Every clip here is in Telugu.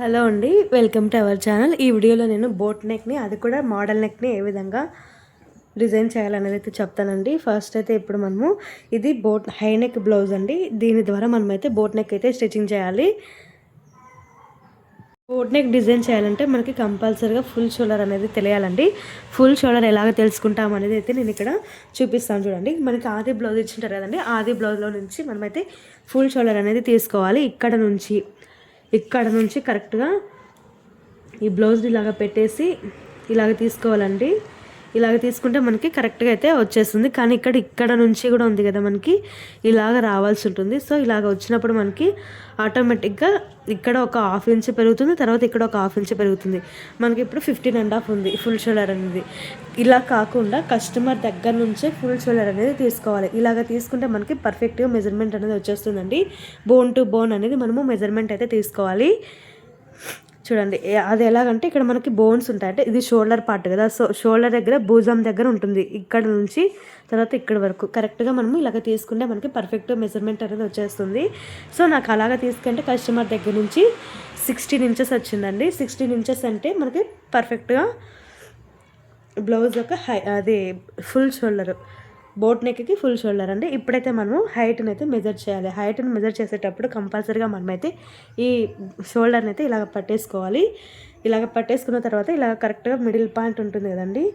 హలో అండి, వెల్కమ్ టు అవర్ ఛానల్. ఈ వీడియోలో నేను బోట్ నెక్ని, అది కూడా మోడల్ నెక్ని ఏ విధంగా డిజైన్ చేయాలనేది అయితే చెప్తానండి. ఫస్ట్ అయితే ఇప్పుడు మనము ఇది హై నెక్ బ్లౌజ్ అండి. దీని ద్వారా మనమైతే బోట్ నెక్ అయితే స్టిచ్చింగ్ చేయాలి. బోట్ నెక్ డిజైన్ చేయాలంటే మనకి కంపల్సరీగా ఫుల్ షోల్డర్ అనేది తెలియాలండి. ఫుల్ షోల్డర్ ఎలాగ తెలుసుకుంటాం అనేది అయితే నేను ఇక్కడ చూపిస్తాను చూడండి. మనకి ఆది బ్లౌజ్ ఇచ్చింటారు కదండి, ఆది బ్లౌజ్లో నుంచి మనమైతే ఫుల్ షోల్డర్ అనేది తీసుకోవాలి. ఇక్కడ నుంచి కరెక్ట్గా ఈ బ్లౌజ్ ఇలాగ పెట్టేసి ఇలాగ తీసుకోవాలండి. ఇలాగ తీసుకుంటే మనకి కరెక్ట్గా అయితే వచ్చేస్తుంది. కానీ ఇక్కడ నుంచి కూడా ఉంది కదా, మనకి ఇలాగ రావాల్సి ఉంటుంది. సో ఇలాగ వచ్చినప్పుడు మనకి ఆటోమేటిక్గా ఇక్కడ ఒక 1/2 ఇంచ్ పెరుగుతుంది, తర్వాత ఇక్కడ ఒక 1/2 ఇంచ్ పెరుగుతుంది. మనకి ఇప్పుడు 15.5 ఉంది ఫుల్ షోల్డర్ అనేది. ఇలా కాకుండా కస్టమర్ దగ్గర నుంచే ఫుల్ షోల్డర్ అనేది తీసుకోవాలి. ఇలాగ తీసుకుంటే మనకి పర్ఫెక్ట్గా మెజర్మెంట్ అనేది వచ్చేస్తుందండి. బోన్ టు బోన్ అనేది మనము మెజర్మెంట్ అయితే తీసుకోవాలి. చూడండి, అది ఎలాగంటే ఇక్కడ మనకి బోన్స్ ఉంటాయి. అంటే ఇది షోల్డర్ పార్ట్ కదా, సో షోల్డర్ దగ్గర భుజం దగ్గర ఉంటుంది. ఇక్కడ నుంచి తర్వాత ఇక్కడ వరకు కరెక్ట్గా మనము ఇలాగ తీసుకుంటే మనకి పర్ఫెక్ట్ మెజర్మెంట్ అనేది వచ్చేస్తుంది. సో నాకు అలాగ తీసుకుంటే కస్టమర్ దగ్గర నుంచి 16 ఇంచెస్ వచ్చిందండి. 16 ఇంచెస్ అంటే మనకి పర్ఫెక్ట్గా బ్లౌజ్ యొక్క అది ఫుల్ షోల్డర్, బోట్ నెక్కి ఫుల్ షోల్డర్ అండి. ఇప్పుడైతే మనము హైట్ని అయితే మెజర్ చేయాలి. హైట్ని మెజర్ చేసేటప్పుడు కంపల్సరీగా మనమైతే ఈ షోల్డర్ని అయితే ఇలాగ పట్టేసుకోవాలి. ఇలాగ పట్టేసుకున్న తర్వాత ఇలాగ కరెక్ట్గా మిడిల్ పాయింట్ ఉంటుంది కదండి,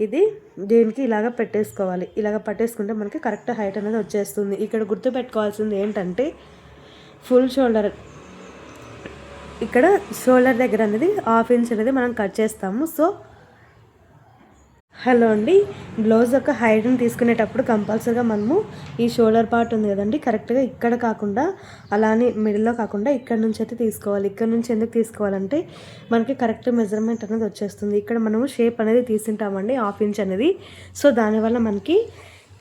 ఇది దీనికి ఇలాగ పెట్టేసుకోవాలి. ఇలాగ పట్టేసుకుంటే మనకి కరెక్ట్ హైట్ అనేది వచ్చేస్తుంది. ఇక్కడ గుర్తుపెట్టుకోవాల్సింది ఏంటంటే ఫుల్ షోల్డర్, ఇక్కడ షోల్డర్ దగ్గర అనేది 1/2 ఇంచ్ అనేది మనం కట్ చేస్తాము. సో హలో అండి, బ్లౌజ్ యొక్క హైట్ని తీసుకునేటప్పుడు కంపల్సరీగా మనము ఈ షోల్డర్ పార్ట్ ఉంది కదండి, కరెక్ట్గా ఇక్కడ కాకుండా అలానే మిడిల్లో కాకుండా ఇక్కడ నుంచి అయితే తీసుకోవాలి. ఇక్కడ నుంచి ఎందుకు తీసుకోవాలంటే మనకి కరెక్ట్ మెజర్మెంట్ అనేది వచ్చేస్తుంది. ఇక్కడ మనము షేప్ అనేది తీసుంటామండి 1/2 ఇంచ్ అనేది. సో దానివల్ల మనకి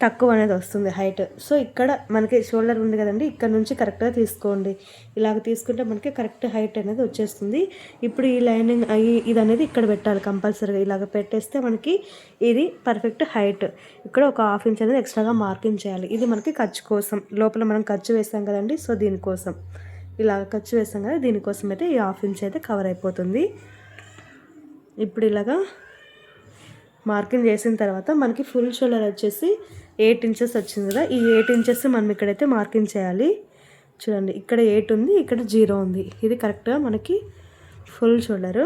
తక్కువ అనేది వస్తుంది హైట్. సో ఇక్కడ మనకి షోల్డర్ ఉంది కదండి, ఇక్కడ నుంచి కరెక్ట్గా తీసుకోండి. ఇలాగ తీసుకుంటే మనకి కరెక్ట్ హైట్ అనేది వచ్చేస్తుంది. ఇప్పుడు ఈ లైనింగ్ ఇది అనేది ఇక్కడ పెట్టాలి కంపల్సరీగా. ఇలాగ పెట్టేస్తే మనకి ఇది పర్ఫెక్ట్ హైట్. ఇక్కడ ఒక 1/2 ఇంచ్ అనేది ఎక్స్ట్రాగా మార్కింగ్ చేయాలి. ఇది మనకి ఖర్చు కోసం, లోపల మనం ఖర్చు వేస్తాం కదండి, సో దీనికోసం ఇలాగ ఖర్చు వేస్తాం కదా, దీనికోసం అయితే ఈ 1/2 ఇంచ్ అయితే కవర్ అయిపోతుంది. ఇప్పుడు ఇలాగా మార్కింగ్ చేసిన తర్వాత మనకి ఫుల్ షోల్డర్ వచ్చేసి 8 ఇంచెస్ వచ్చింది కదా, ఈ 8 ఇంచెస్ మనం ఇక్కడైతే మార్కింగ్ చేయాలి. చూడండి, ఇక్కడ 8 ఉంది, ఇక్కడ 0 ఉంది. ఇది కరెక్ట్గా మనకి ఫుల్ షోల్డరు.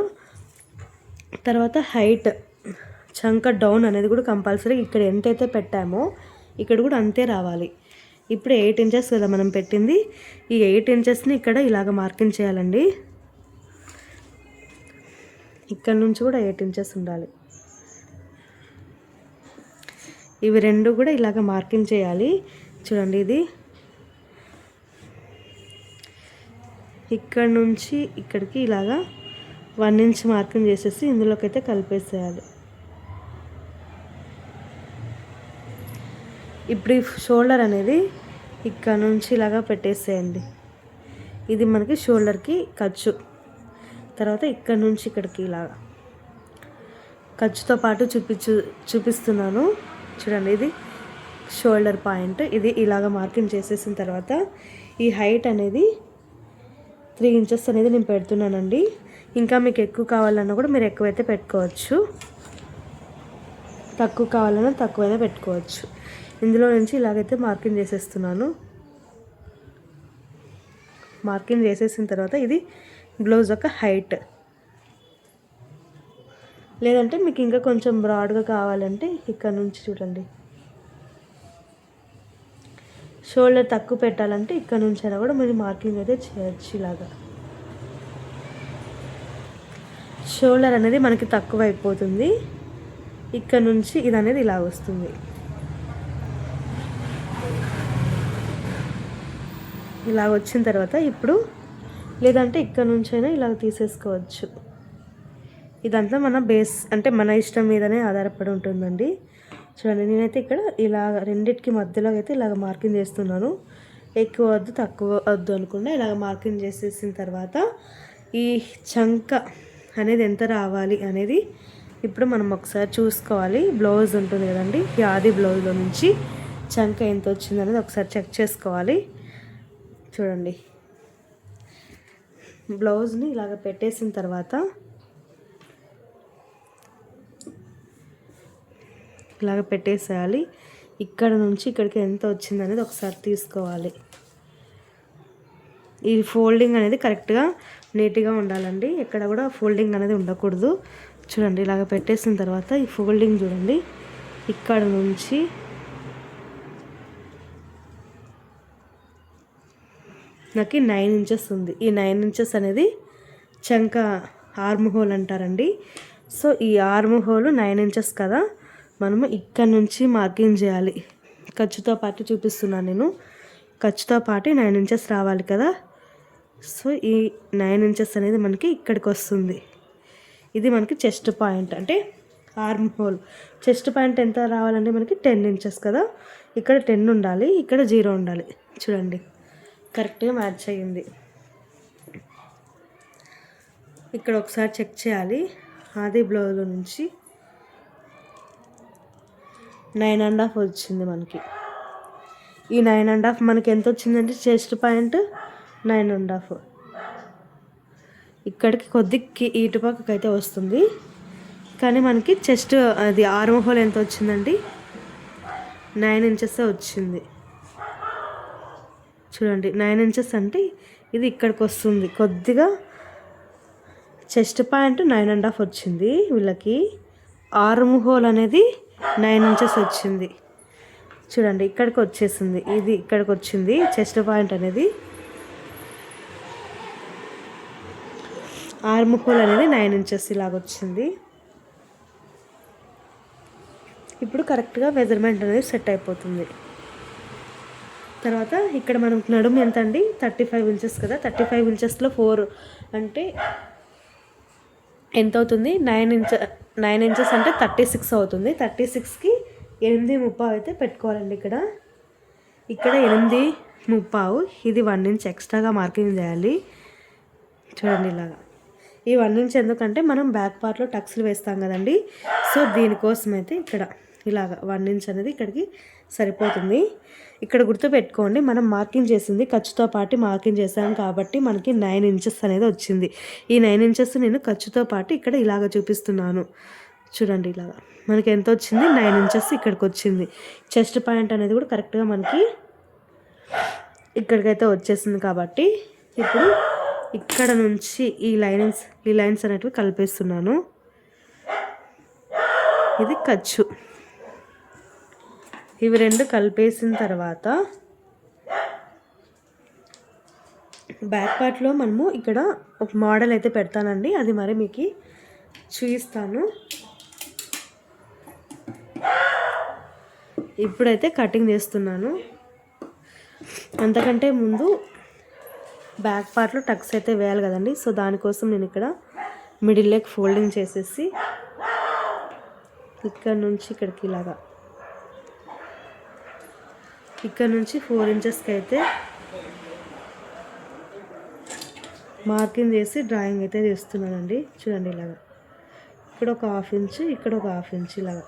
తర్వాత హైట్ చంక డౌన్ అనేది కూడా కంపల్సరీ ఇక్కడ ఎంతైతే పెట్టామో ఇక్కడ కూడా అంతే రావాలి. ఇప్పుడు 8 ఇంచెస్ కదా మనం పెట్టింది, ఈ 8 ఇంచెస్ని ఇక్కడ ఇలాగ మార్కింగ్ చేయాలండి. ఇక్కడ నుంచి కూడా 8 ఇంచెస్ ఉండాలి. ఇవి రెండు కూడా ఇలాగ మార్కింగ్ చేయాలి. చూడండి, ఇది ఇక్కడ నుంచి ఇక్కడికి ఇలాగా 1 ఇంచ్ మార్కింగ్ చేసేసి ఇందులోకి అయితే కలిపేసేయాలి. ఇప్పుడు ఈ షోల్డర్ అనేది ఇక్కడ నుంచి ఇలాగా పెట్టేసేయండి. ఇది మనకి షోల్డర్కి ఖర్చు. తర్వాత ఇక్కడ నుంచి ఇక్కడికి ఇలాగా ఖర్చుతో పాటు చూపిస్తున్నాను. చూడండి, ఇది షోల్డర్ పాయింట్. ఇది ఇలాగ మార్కింగ్ చేసేసిన తర్వాత ఈ హైట్ అనేది 3 ఇంచెస్ అనేది నేను పెడుతున్నానండి. ఇంకా మీకు ఎక్కువ కావాలన్నా కూడా మీరు ఎక్కువైతే పెట్టుకోవచ్చు, తక్కువ కావాలన్నా తక్కువైతే పెట్టుకోవచ్చు. ఇందులో నుంచి ఇలాగైతే మార్కింగ్ చేసేస్తున్నాను. మార్కింగ్ చేసేసిన తర్వాత ఇది బ్లౌజ్ యొక్క హైట్. లేదంటే మీకు ఇంకా కొంచెం బ్రాడ్గా కావాలంటే ఇక్కడ నుంచి చూడండి, షోల్డర్ తక్కువ పెట్టాలంటే ఇక్కడ నుంచి అయినా కూడా మీరు మార్కింగ్ అయితే చేయొచ్చు. ఇలాగా షోల్డర్ అనేది మనకి తక్కువ అయిపోతుంది, ఇక్కడ నుంచి ఇది అనేది ఇలా వస్తుంది. ఇలా వచ్చిన తర్వాత ఇప్పుడు లేదంటే ఇక్కడ నుంచి అయినా ఇలా తీసేసుకోవచ్చు. ఇదంతా మన బేస్, అంటే మన ఇష్టం మీదనే ఆధారపడి ఉంటుందండి. చూడండి, నేనైతే ఇక్కడ ఇలా రెండిటికి మధ్యలో అయితే ఇలాగ మార్కింగ్ చేస్తున్నాను. ఎక్కువ వద్దు తక్కువ వద్దు అనుకుండా ఇలాగ మార్కింగ్ చేసేసిన తర్వాత ఈ చంక అనేది ఎంత రావాలి అనేది ఇప్పుడు మనం ఒకసారి చూసుకోవాలి. బ్లౌజ్ ఉంటుంది కదండి, ఈ ఆది బ్లౌజ్లో నుంచి చంక ఎంత వచ్చింది అనేది ఒకసారి చెక్ చేసుకోవాలి. చూడండి, బ్లౌజ్ని ఇలాగ పెట్టేసిన తర్వాత ఇలాగ పెట్టేసేయాలి. ఇక్కడ నుంచి ఇక్కడికి ఎంత వచ్చింది అనేది ఒకసారి తీసుకోవాలి. ఈ ఫోల్డింగ్ అనేది కరెక్ట్గా నీట్గా ఉండాలండి, ఎక్కడ కూడా ఫోల్డింగ్ అనేది ఉండకూడదు. చూడండి ఇలాగ పెట్టేసిన తర్వాత ఈ ఫోల్డింగ్ చూడండి, ఇక్కడ నుంచి నాకు 9 ఇంచెస్ ఉంది. ఈ 9 ఇంచెస్ అనేది చంక ఆర్మ్ హోల్ అంటారండి. సో ఈ ఆర్మ్ హోల్ 9 ఇంచెస్ కదా, మనము ఇక్కడ నుంచి మార్కింగ్ చేయాలి. ఖర్చుతో పాటు చూపిస్తున్నాను నేను, ఖర్చుతో పాటు 9 ఇంచెస్ రావాలి కదా. సో ఈ 9 ఇంచెస్ అనేది మనకి ఇక్కడికి వస్తుంది. ఇది మనకి చెస్ట్ పాయింట్, అంటే ఆర్మ్ హోల్. చెస్ట్ పాయింట్ ఎంత రావాలంటే మనకి 10 ఇంచెస్ కదా, ఇక్కడ 10 ఉండాలి, ఇక్కడ 0 ఉండాలి. చూడండి కరెక్ట్గా మ్యాచ్ అయ్యింది. ఇక్కడ ఒకసారి చెక్ చేయాలి. ఆది బ్లౌజ్ నుంచి 9.5 వచ్చింది మనకి. ఈ 9.5 మనకి ఎంత వచ్చిందంటే చెస్ట్ పాయింట్ 9.5. ఇక్కడికి కొద్దిగా ఇటుపక్కకి అయితే వస్తుంది, కానీ మనకి చెస్ట్ అది ఆర్మ్ హోల్ ఎంత వచ్చిందండి, 9 ఇంచెస్ వచ్చింది. చూడండి 9 ఇంచెస్ అంటే ఇది ఇక్కడికి వస్తుంది. కొద్దిగా చెస్ట్ పాయింట్ 9.5 వచ్చింది వీళ్ళకి, ఆర్మ్ హోల్ అనేది 9 ఇంచెస్ వచ్చింది. చూడండి ఇక్కడికి వచ్చేసింది, ఇది ఇక్కడికి వచ్చింది చెస్ట్ పాయింట్ అనేది. ఆర్మ్ హోల్ అనేది 9 ఇంచెస్ ఇలాగ వచ్చింది. ఇప్పుడు కరెక్ట్గా మెజర్మెంట్ అనేది సెట్ అయిపోతుంది. తర్వాత ఇక్కడ మనం నడుము ఎంత అండి, 35 ఇంచెస్ కదా, 35 ఇంచెస్లో 4 అంటే ఎంత అవుతుంది, 9 ఇంచెస్ అంటే 36 అవుతుంది. 36కి 8.5 అయితే పెట్టుకోవాలండి. ఇక్కడ 8.5, ఇది 1 ఇంచ్ ఎక్స్ట్రాగా మార్కింగ్ చేయాలి. చూడండి ఇలాగా. ఈ 1 ఇంచ్ ఎందుకంటే మనం బ్యాక్ పార్ట్లో టక్స్లు వేస్తాం కదండి, సో దీనికోసం అయితే ఇక్కడ ఇలాగ 1 ఇంచ్ అనేది ఇక్కడికి సరిపోతుంది. ఇక్కడ గుర్తుపెట్టుకోండి, మనం మార్కింగ్ చేసింది ఖర్చుతో పాటు మార్కింగ్ చేసాం కాబట్టి మనకి 9 ఇంచెస్ అనేది వచ్చింది. ఈ 9 ఇంచెస్ నేను ఖర్చుతో పాటు ఇక్కడ ఇలాగ చూపిస్తున్నాను. చూడండి ఇలాగ మనకి ఎంత వచ్చింది, 9 ఇంచెస్ ఇక్కడికి వచ్చింది. చెస్ట్ పాయింట్ అనేది కూడా కరెక్ట్గా మనకి ఇక్కడికైతే వచ్చేసింది. కాబట్టి ఇప్పుడు ఇక్కడ నుంచి ఈ లైన్స్ అనేటివి కలిపేస్తున్నాను. ఇది ఖర్చు. ఇవి రెండు కలిపేసిన తర్వాత బ్యాక్ పార్ట్లో మనము ఇక్కడ ఒక మోడల్ అయితే పెడతానండి, అది మరి మీకు చూపిస్తాను. ఇప్పుడైతే కటింగ్ చేస్తున్నాను. అంతకంటే ముందు బ్యాక్ పార్ట్లో టక్స్ అయితే వేయాలి కదండి, సో దానికోసం నేను ఇక్కడ మిడిల్ లెగ్ ఫోల్డింగ్ చేసేసి ఇక్కడ నుంచి ఇక్కడికి ఇలాగా, ఇక్కడ నుంచి 4 ఇంచెస్కి అయితే మార్కింగ్ చేసి డ్రాయింగ్ అయితే చేస్తున్నానండి. చూడండి ఇలాగా, ఇక్కడ ఒక 1/2 ఇంచ్, ఇక్కడ ఒక 1/2 ఇంచ్ ఇలాగా.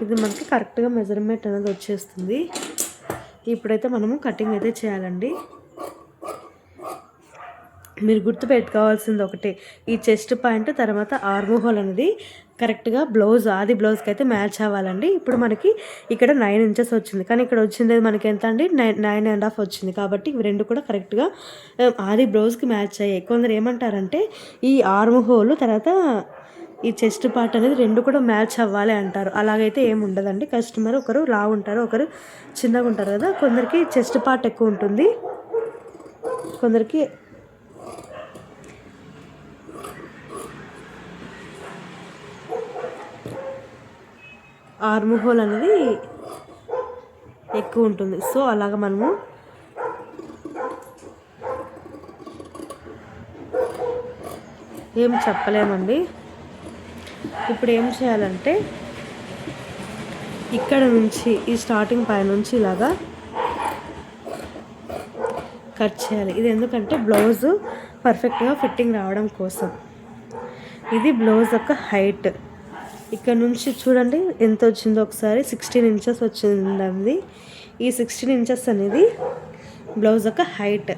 ఇది మనకి కరెక్ట్గా మెజర్మెంట్ అనేది వచ్చేస్తుంది. ఇప్పుడైతే మనము కటింగ్ అయితే చేయాలండి. మీరు గుర్తుపెట్టుకోవాల్సింది ఒకటే, ఈ చెస్ట్ పాయింట్ తర్వాత ఆర్మ్ హోల్ అనేది కరెక్ట్గా ఆది బ్లౌజ్కి అయితే మ్యాచ్ అవ్వాలండి. ఇప్పుడు మనకి ఇక్కడ 9 ఇంచెస్ వచ్చింది, కానీ ఇక్కడ వచ్చింది మనకి ఎంత అండి, 9.5 వచ్చింది. కాబట్టి ఇవి రెండు కూడా కరెక్ట్గా ఆది బ్లౌజ్కి మ్యాచ్ అయ్యాయి. కొందరు ఏమంటారంటే ఈ ఆర్మ్ హోల్ తర్వాత ఈ చెస్ట్ పార్ట్ అనేది రెండు కూడా మ్యాచ్ అవ్వాలి అంటారు. అలాగైతే ఏమి ఉండదండి. కస్టమర్ ఒకరు లావు ఉంటారు, ఒకరు చిన్నగా ఉంటారు కదా, కొందరికి చెస్ట్ పార్ట్ ఎక్కువ ఉంటుంది, కొందరికి ఆర్మ్ హోల్ అనేది ఎక్కువ ఉంటుంది. సో అలాగ మనము ఏం చెప్పలేమండి. ఇప్పుడు ఏం చేయాలంటే ఇక్కడ నుంచి ఈ స్టార్టింగ్ పై నుంచి ఇలాగా కట్ చేయాలి. ఇది ఎందుకంటే బ్లౌజ్ పర్ఫెక్ట్గా ఫిట్టింగ్ రావడం కోసం. ఇది బ్లౌజ్ యొక్క హైట్. ఇక్కడ నుంచి చూడండి ఎంత వచ్చిందో ఒకసారి, 16 ఇంచెస్ వచ్చిందండి. ఈ 16 ఇంచెస్ అనేది బ్లౌజ్ యొక్క హైట్.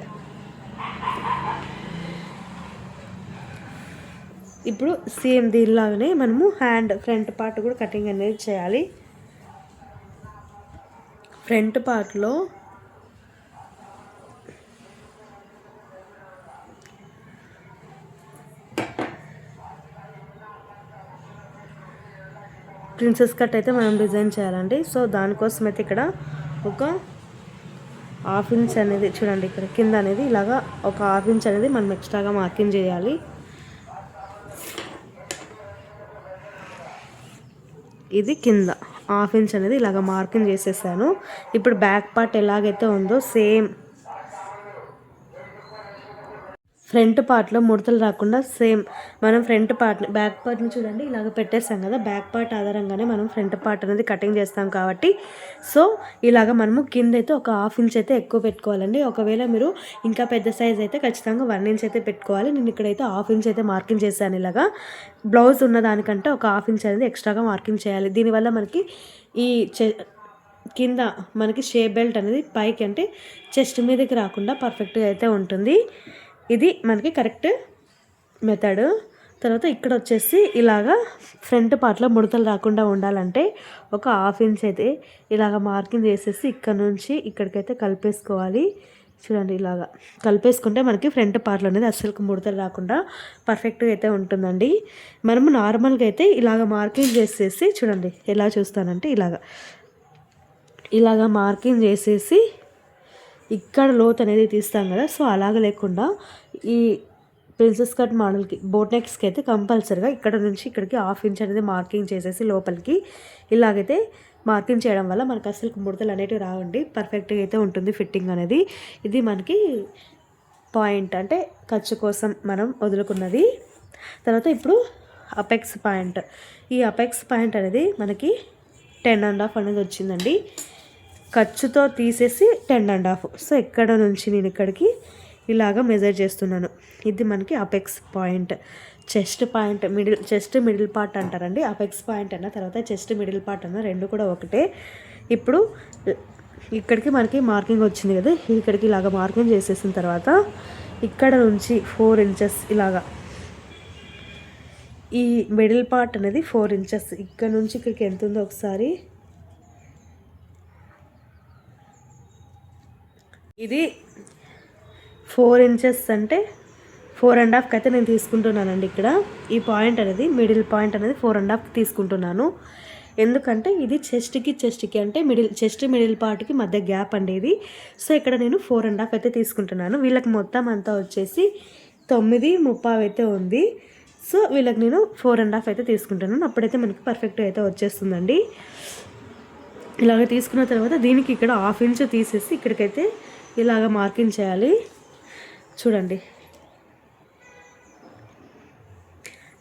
ఇప్పుడు సేమ్ దీనిలాగానే మనము హ్యాండ్ ఫ్రంట్ పార్ట్ కూడా కటింగ్ అనేది చేయాలి. ఫ్రంట్ పార్ట్లో ప్రిన్సెస్ కట్ అయితే మనం డిజైన్ చేయాలండి. సో దానికోసం అయితే ఇక్కడ ఒక ½ ఇంచ్ అనేది చూడండి, ఇక్కడ కింద అనేది ఇలాగా ఒక ½ ఇంచ్ అనేది మనం ఎక్స్ట్రాగా మార్కింగ్ చేయాలి. ఇది కింద ½ ఇంచ్ అనేది ఇలాగ మార్కింగ్ చేసేసాను. ఇప్పుడు బ్యాక్ పార్ట్ ఎలాగైతే ఉందో సేమ్ ఫ్రంట్ పార్ట్లో ముడతలు రాకుండా సేమ్ మనం ఫ్రంట్ పార్ట్ని బ్యాక్ పార్ట్ని చూడండి ఇలాగ పెట్టేస్తాం కదా, బ్యాక్ పార్ట్ ఆధారంగానే మనం ఫ్రంట్ పార్ట్ అనేది కటింగ్ చేస్తాం కాబట్టి సో ఇలాగ మనము కింద అయితే ఒక ½ ఇంచ్ అయితే ఎక్కువ పెట్టుకోవాలండి. ఒకవేళ మీరు ఇంకా పెద్ద సైజ్ అయితే ఖచ్చితంగా 1 ఇంచ్ అయితే పెట్టుకోవాలి. నేను ఇక్కడైతే ½ ఇంచ్ అయితే మార్కింగ్ చేశాను. ఇలాగా బ్లౌజ్ ఉన్న దానికంటే ఒక ½ ఇంచ్ అనేది ఎక్స్ట్రాగా మార్కింగ్ చేయాలి. దీనివల్ల మనకి ఈ కింద మనకి షేప్ బెల్ట్ అనేది పైకి అంటే చెస్ట్ మీదకి రాకుండా పర్ఫెక్ట్గా అయితే ఉంటుంది. ఇది మనకి కరెక్ట్ మెథడ్. తర్వాత ఇక్కడ వచ్చేసి ఇలాగా ఫ్రంట్ పార్ట్లో ముడతలు రాకుండా ఉండాలంటే ఒక ½ ఇంచ్ అయితే ఇలాగ మార్కింగ్ చేసేసి ఇక్కడ నుంచి ఇక్కడికైతే కలిపేసుకోవాలి. చూడండి ఇలాగా కలిపేసుకుంటే మనకి ఫ్రంట్ పార్ట్లో అనేది అస్సలు ముడతలు రాకుండా పర్ఫెక్ట్గా అయితే ఉంటుందండి. మనము నార్మల్గా అయితే ఇలాగ మార్కింగ్ చేసేసి చూడండి ఎలా చూస్తానంటే ఇలాగ మార్కింగ్ చేసేసి ఇక్కడ లోత్ అనేది తీస్తాం కదా, సో అలాగ లేకుండా ఈ ప్రిన్సెస్ కట్ మోడల్కి బోట్ నెక్స్కి అయితే కంపల్సరీగా ఇక్కడ నుంచి ఇక్కడికి ½ ఇంచ్ అనేది మార్కింగ్ చేసేసి లోపలికి ఇలాగైతే మార్కింగ్ చేయడం వల్ల మనకు అసలు ముడతలు అనేవి రావండి, పర్ఫెక్ట్గా అయితే ఉంటుంది ఫిట్టింగ్ అనేది. ఇది మనకి పాయింట్ అంటే ఖర్చు కోసం మనం వదులుకున్నది. తర్వాత ఇప్పుడు అపెక్స్ పాయింట్, ఈ అపెక్స్ పాయింట్ అనేది మనకి 10.5 అనేది వచ్చిందండి. ఖర్చుతో తీసేసి 10.5. సో ఇక్కడ నుంచి నేను ఇక్కడికి ఇలాగ మెజర్ చేస్తున్నాను. ఇది మనకి apex point. Chest point chest middle part అంటారండి. అపెక్స్ పాయింట్ అన్న తర్వాత చెస్ట్ మిడిల్ పార్ట్ అన్న రెండు కూడా ఒకటే. ఇప్పుడు ఇక్కడికి మనకి మార్కింగ్ వచ్చింది కదా, ఇక్కడికి ఇలాగ మార్కింగ్ చేసేసిన తర్వాత ఇక్కడ నుంచి 4 ఇంచెస్ ఇలాగా ఈ మిడిల్ పార్ట్ అనేది 4 ఇంచెస్ ఇక్కడ నుంచి ఇక్కడికి ఎంత ఉందో ఒకసారి ఇది 4 ఇంచెస్ అంటే 4.5 అయితే నేను తీసుకుంటున్నానండి. ఇక్కడ ఈ పాయింట్ అనేది మిడిల్ పాయింట్ అనేది 4.5 తీసుకుంటున్నాను. ఎందుకంటే ఇది చెస్ట్కి అంటే చెస్ట్ మిడిల్ పార్ట్కి మధ్య గ్యాప్ అండి ఇది. సో ఇక్కడ నేను 4.5 అయితే తీసుకుంటున్నాను. వీళ్ళకి మొత్తం అంతా వచ్చేసి 9:30 అయితే ఉంది. సో వీళ్ళకి నేను 4.5 అయితే తీసుకుంటున్నాను. అప్పుడైతే మనకి పర్ఫెక్ట్ అయితే వచ్చేస్తుందండి. ఇలాగ తీసుకున్న తర్వాత దీనికి ఇక్కడ ½ ఇంచ్ తీసేసి ఇక్కడికైతే ఇలాగ మార్కింగ్ చేయాలి. చూడండి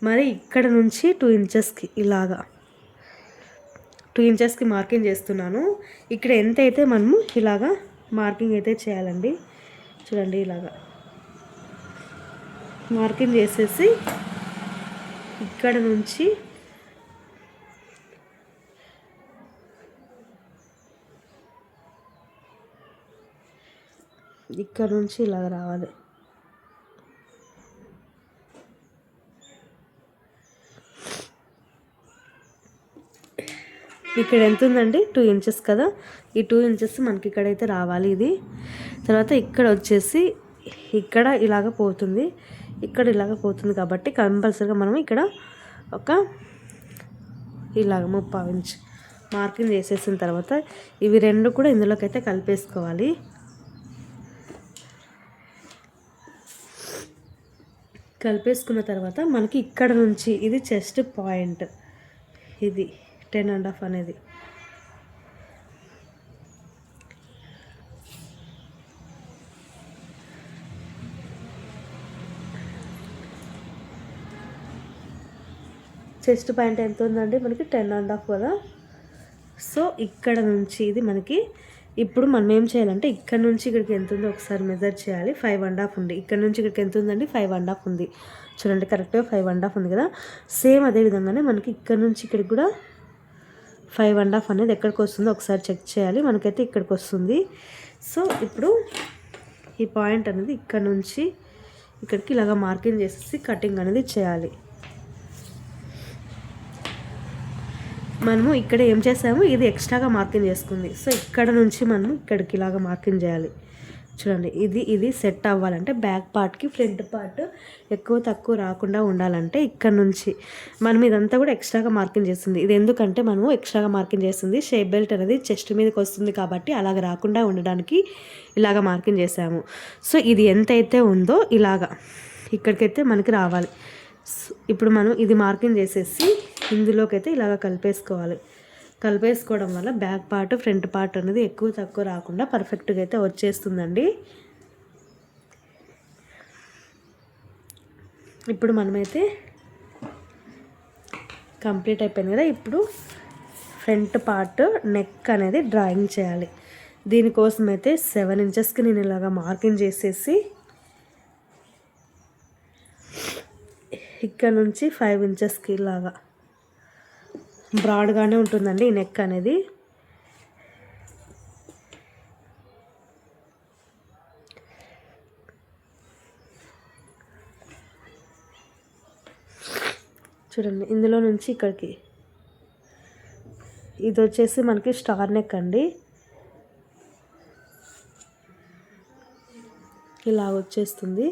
మరి ఇక్కడ నుంచి 2 ఇంచెస్కి ఇలాగా 2 ఇంచెస్కి మార్కింగ్ చేస్తున్నాను. ఇక్కడ ఎంత అయితే మనము ఇలాగా మార్కింగ్ అయితే చేయాలండి. చూడండి ఇలాగా మార్కింగ్ చేసేసి ఇక్కడ నుంచి ఇక్కడ నుంచి ఇలాగ రావాలి. ఇక్కడ ఎంత ఉందండి 2 ఇంచెస్ కదా, ఈ 2 ఇంచెస్ మనకి ఇక్కడైతే రావాలి ఇది. తర్వాత ఇక్కడ వచ్చేసి ఇక్కడ ఇలాగ పోతుంది, ఇక్కడ ఇలాగ పోతుంది కాబట్టి కంపల్సరీగా మనం ఇక్కడ ఒక ఇలాగ 30 ఇంచ్ మార్కింగ్ చేసేసిన తర్వాత ఇవి రెండు కూడా ఇందులోకి అయితే కలిపేసుకోవాలి. కలిపేసుకున్న తర్వాత మనకి ఇక్కడ నుంచి ఇది చెస్ట్ పాయింట్, ఇది 10.5 అనేది చెస్ట్ పాయింట్ ఎంత ఉందండి మనకి 10.5 కదా. సో ఇక్కడ నుంచి ఇది మనకి ఇప్పుడు మనం ఏం చేయాలంటే ఇక్కడ నుంచి ఇక్కడికి ఎంత ఉందో ఒకసారి మెజర్ చేయాలి. 5.5 ఉంది. ఇక్కడ నుంచి ఇక్కడికి ఎంత ఉందండి 5.5 ఉంది. చూడండి కరెక్ట్గా 5.5 ఉంది కదా. సేమ్ అదే విధంగానే మనకి ఇక్కడ నుంచి ఇక్కడికి కూడా 5.5 అనేది ఎక్కడికి వస్తుందో ఒకసారి చెక్ చేయాలి. మనకైతే ఇక్కడికి వస్తుంది. సో ఇప్పుడు ఈ పాయింట్ అనేది ఇక్కడ నుంచి ఇక్కడికి ఇలాగ మార్కింగ్ చేసేసి కటింగ్ అనేది చేయాలి. మనము ఇక్కడ ఏం చేసాము, ఇది ఎక్స్ట్రాగా మార్కింగ్ చేసుకుంది. సో ఇక్కడ నుంచి మనం ఇక్కడికి ఇలాగ మార్కింగ్ చేయాలి. చూడండి, ఇది సెట్ అవ్వాలంటే బ్యాక్ పార్ట్కి ఫ్రంట్ పార్ట్ ఎక్కువ తక్కువ రాకుండా ఉండాలంటే ఇక్కడ నుంచి మనం ఇదంతా కూడా ఎక్స్ట్రాగా మార్కింగ్ చేస్తుంది. ఇది ఎందుకంటే మనము ఎక్స్ట్రాగా మార్కింగ్ చేస్తుంది, షేప్ బెల్ట్ అనేది చెస్ట్ మీదకి వస్తుంది కాబట్టి అలాగ రాకుండా ఉండడానికి ఇలాగ మార్కింగ్ చేసాము. సో ఇది ఎంతైతే ఉందో ఇలాగా ఇక్కడికైతే మనకి రావాలి. ఇప్పుడు మనం ఇది మార్కింగ్ చేసేసి ఇందులోకి అయితే ఇలాగ కలిపేసుకోవడం వల్ల బ్యాక్ పార్ట్ ఫ్రంట్ పార్ట్ అనేది ఎక్కువ తక్కువ రాకుండా పర్ఫెక్ట్గా అయితే వచ్చేస్తుందండి. ఇప్పుడు మనమైతే కంప్లీట్ అయిపోయింది కదా. ఇప్పుడు ఫ్రంట్ పార్ట్ నెక్ అనేది డ్రాయింగ్ చేయాలి. దీనికోసం అయితే 7 ఇంచెస్కి నేను ఇలాగ మార్కింగ్ చేసేసి ఇక్కడ నుంచి 5 ఇంచెస్కి ఇలాగా బ్రాడ్గానే ఉంటుందండి ఈ నెక్ అనేది. చూడండి, ఇందులో నుంచి ఇక్కడికి ఇది వచ్చేసి మనకి స్టార్ నెక్ అండి. ఇలా వచ్చేస్తుంది.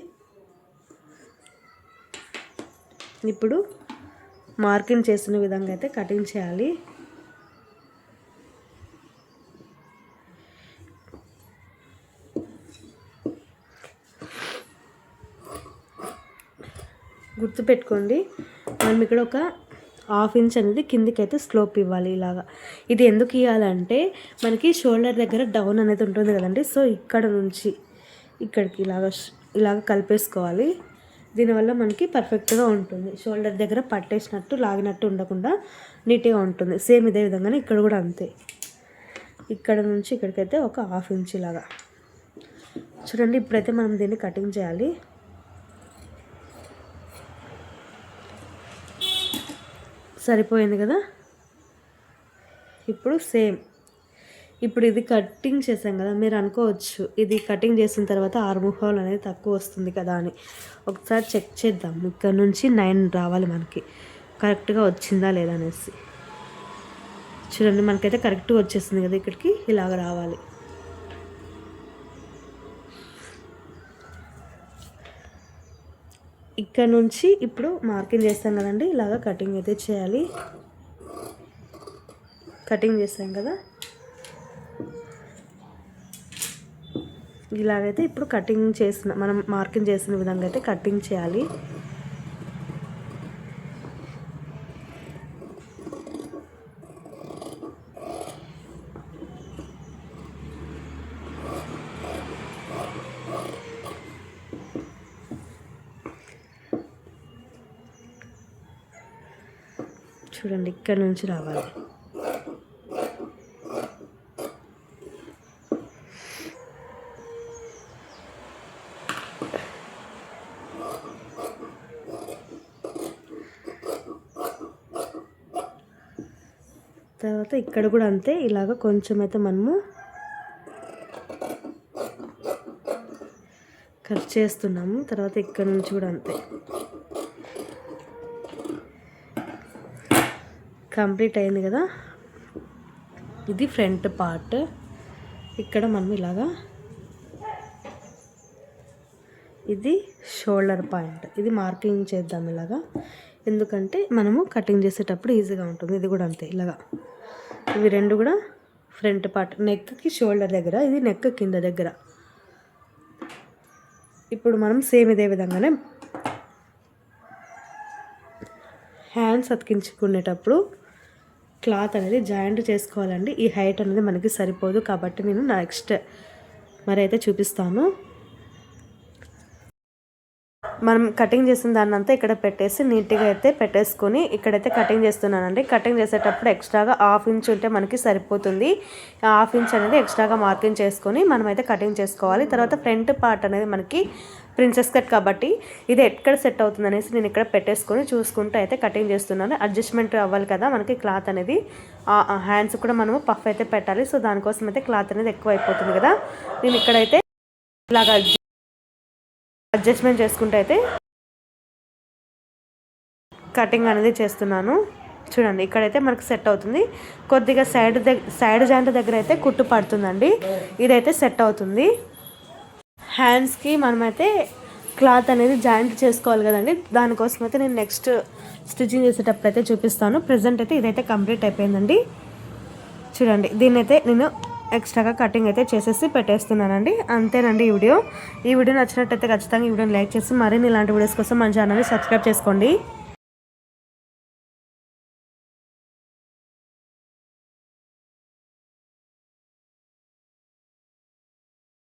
ఇప్పుడు మార్కింగ్ చేసిన విధంగా అయితే కటింగ్ చేయాలి. గుర్తుపెట్టుకోండి, మనం ఇక్కడ ఒక 1/2 ఇంచ్ అనేది కిందికి అయితే స్లోప్ ఇవ్వాలి ఇలాగా. ఇది ఎందుకు ఇవ్వాలంటే మనకి షోల్డర్ దగ్గర డౌన్ అనేది ఉంటుంది కదండి. సో ఇక్కడ నుంచి ఇక్కడికి ఇలాగ కలిపేసుకోవాలి. దీనివల్ల మనకి పర్ఫెక్ట్గా ఉంటుంది. షోల్డర్ దగ్గర పట్టేసినట్టు లాగినట్టు ఉండకుండా నీట్గా ఉంటుంది. సేమ్ ఇదే విధంగానే ఇక్కడ కూడా అంతే. ఇక్కడ నుంచి ఇక్కడికైతే ఒక 1/2 ఇంచ్ లాగా చూడండి. ఇప్పుడైతే మనం దీన్ని కటింగ్ చేయాలి. సరిపోయింది కదా. ఇప్పుడు సేమ్ ఇప్పుడు ఇది కటింగ్ చేసాం కదా, మీరు అనుకోవచ్చు ఇది కటింగ్ చేసిన తర్వాత ఆర్మ్ అనేది తక్కువ వస్తుంది కదా అని. ఒకసారి చెక్ చేద్దాం. ఇక్కడ నుంచి 9 రావాలి మనకి, కరెక్ట్గా వచ్చిందా లేదా అనేసి. చూడండి, మనకైతే కరెక్ట్గా వచ్చేస్తుంది కదా. ఇక్కడికి ఇలాగ రావాలి. ఇక్కడ నుంచి ఇప్పుడు మార్కింగ్ చేస్తాం కదండి, ఇలాగ కటింగ్ అయితే చేయాలి. కటింగ్ చేస్తాం కదా, ఇలాగైతే ఇప్పుడు కటింగ్ చేసిన మనం మార్కింగ్ చేసిన విధంగా అయితే కటింగ్ చేయాలి. చూడండి, ఇక్కడ నుంచి రావాలి. తర్వాత ఇక్కడ కూడా అంతే, ఇలాగ కొంచెం అయితే మనము కట్ చేస్తున్నాము. తర్వాత ఇక్కడ నుంచి కూడా అంతే. కంప్లీట్ అయింది కదా. ఇది ఫ్రంట్ పార్ట్. ఇక్కడ మనం ఇలాగా, ఇది షోల్డర్ పాయింట్. ఇది మార్కింగ్ చేద్దాం ఇలాగా, ఎందుకంటే మనము కటింగ్ చేసేటప్పుడు ఈజీగా ఉంటుంది. ఇది కూడా అంతే ఇలాగా. ఇవి రెండు కూడా ఫ్రంట్ పార్ట్, నెక్కి షోల్డర్ దగ్గర, ఇది నెక్ కింద దగ్గర. ఇప్పుడు మనం సేమ్ ఇదే విధంగానే హ్యాండ్స్ అతికించుకునేటప్పుడు క్లాత్ అనేది జాయింట్ చేసుకోవాలండి. ఈ హైట్ అనేది మనకి సరిపోదు కాబట్టి నేను నెక్స్ట్ మరి అయితే చూపిస్తాను. మనం కటింగ్ చేసిన దాన్ని అంతా ఇక్కడ పెట్టేసి నీట్గా అయితే పెట్టేసుకొని ఇక్కడైతే కటింగ్ చేస్తున్నానండి. కటింగ్ చేసేటప్పుడు ఎక్స్ట్రాగా 1/2 ఇంచ్ ఉంటే మనకి సరిపోతుంది. 1/2 ఇంచ్ అనేది ఎక్స్ట్రాగా మార్కింగ్ చేసుకొని మనమైతే కటింగ్ చేసుకోవాలి. తర్వాత ఫ్రంట్ పార్ట్ అనేది మనకి ప్రిన్సెస్ కట్ కాబట్టి ఇది ఎక్కడ సెట్ అవుతుంది అనేసి నేను ఇక్కడ పెట్టేసుకొని చూసుకుంటూ అయితే కటింగ్ చేస్తున్నాను. అడ్జస్ట్మెంట్ అవ్వాలి కదా మనకి క్లాత్ అనేది. హ్యాండ్స్ కూడా మనము పఫ్ అయితే పెట్టాలి. సో దానికోసం అయితే క్లాత్ అనేది ఎక్కువ అయిపోతుంది కదా. నేను ఇక్కడైతే ఇలాగా అడ్జస్ట్మెంట్ చేసుకుంటూ అయితే కటింగ్ అనేది చేస్తున్నాను. చూడండి ఇక్కడైతే మనకు సెట్ అవుతుంది. కొద్దిగా సైడ్ జాయింట్ దగ్గర అయితే కుట్టు పడుతుందండి. ఇదైతే సెట్ అవుతుంది. హ్యాండ్స్కి మనమైతే క్లాత్ అనేది జాయింట్ చేసుకోవాలి కదండి. దానికోసం అయితే నేను నెక్స్ట్ స్టిచ్చింగ్ చేసేటప్పుడు అయితే చూపిస్తాను. ప్రజెంట్ అయితే ఇదైతే కంప్లీట్ అయిపోయిందండి. చూడండి దీన్నైతే నేను ఎక్స్ట్రాగా కటింగ్ అయితే చేసేసి పెట్టేస్తున్నానండి. అంతేనండి ఈ వీడియో నచ్చినట్టయితే ఖచ్చితంగా ఈ వీడియోని లైక్ చేసి మరిన్ని ఇలాంటి వీడియోస్ కోసం మన ఛానల్ని సబ్స్క్రైబ్ చేసుకోండి.